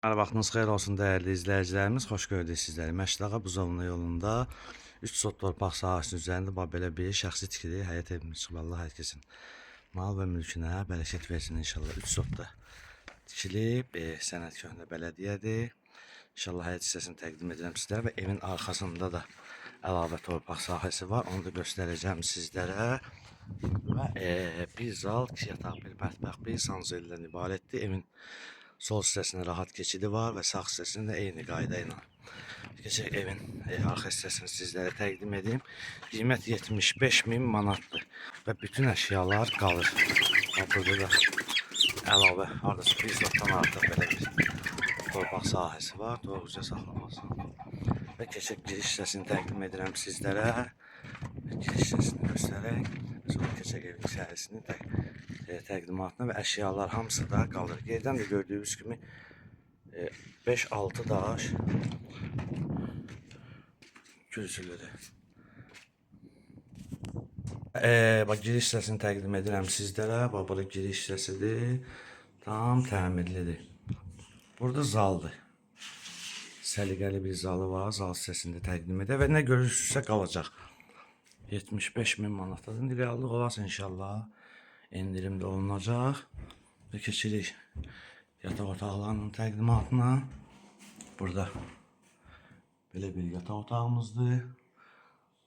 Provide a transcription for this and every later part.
Hər vaxtınız xeyir olsun dəyərli izləyicilərimiz. Xoş gördük sizləri. Məşdağa Buzovna yolunda 3 sot torpaq sahəsinin üzərində belə bir şəxsi tikili həyət evimiz çıxıb. Allah hər kəsin mal və mülkünə bərəkət versin inşallah. 3 sotda tikilib, sənəd köhnə bələdiyyədir. İnşallah həyət hissəsini təqdim edirəm sizlərə və evin arxasında da əlavə torpaq sahəsi var. Onu da göstərəcəm sizlərə. Və bir zal, 2 yataq, bir mətbəx, bir sanuzelidən ibarətdir. Evin sol hissəsində rahat keçidi var və sağ hissəsində eyni qayda ilə. Keçək evin arxa hissəsini sizlərə təqdim edeyim. Qiymət 75.000 manatdır və bütün əşyalar qalır. Burada da əlavə arası bir zotdan artıq belə bir torpaq sahəsi var, doğruca saxlaması. Və keçək giriş hissəsini təqdim edirəm sizlərə. Giriş hissəsini göstərək. Sonra keçək evin içərisini təqdimatına və əşyalar hamısı da qalır. Yerdən də gördüyünüz kimi 5-6 daş kürsüləri. Bax, giriş hissəsini təqdim edirəm sizlərə. Bax, burada giriş hissəsidir. Tam təmirlidir. Burada zaldır. Səliqəli bir zalı var. Zal hissəsində təqdim edir və nə görürsünüzsə qalacaq. 75.000 manatdadır. Reallıq olarsa inşallah endirim də olunacaq. Və keçirik yataq otaqlarının təqdimatına. Burada belə bir yataq otağımızdır.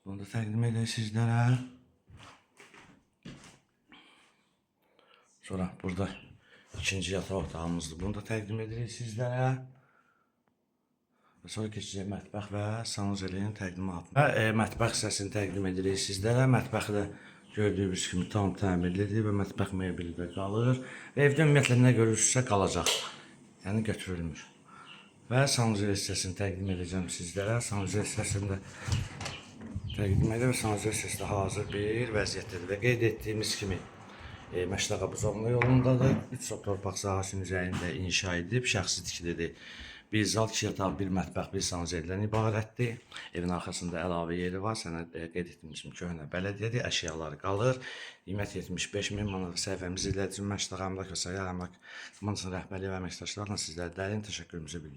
Bunu da təqdim edək sizlərə. Sonra burada ikinci yataq otağımızdır. Bunu da təqdim edirik sizlərə. Və sonra keçəcək mətbəx və sanuzelinin təqdimatına. Və mətbəx hissəsini təqdim edirik sizlərə. Mətbəxi də gördüyünüz kimi tam təmirlidir və mətbəx mebeli də qalır. Və evdə ümumiyyətlə nə görürsünüzsə qalacaq. Yəni götürülmür. Və sanuzel hissəsini təqdim edəcəm sizlərə. Sanuzel hissəsini də təqdim edir və sanuzel hissəsi də hazır bir vəziyyətdədir. Və qeyd etdiyimiz kimi Məşdağa Buzovna yolundadır. 3 sot torpaq sahəsinin üzərində inşa edilib, şəxsi tikilidir. Bir zal, 2 yataq, bir mətbəx, bir sanuzeldən ibarətdir. Evin arxasında əlavə yeri var. Sənəd qeyd etdiyimiz kimi köhnə bələdiyyədir. Əşyalar qalır. Qiymət 75.000 manat. Səhifəmizi izlədiyiniz üçün Məşdağa Əmlak və Səyyar Əmlak Komandanın rəhbərliyi və əməkdaşlarla sizlərə dərin təşəkkürümüzü bildiririk.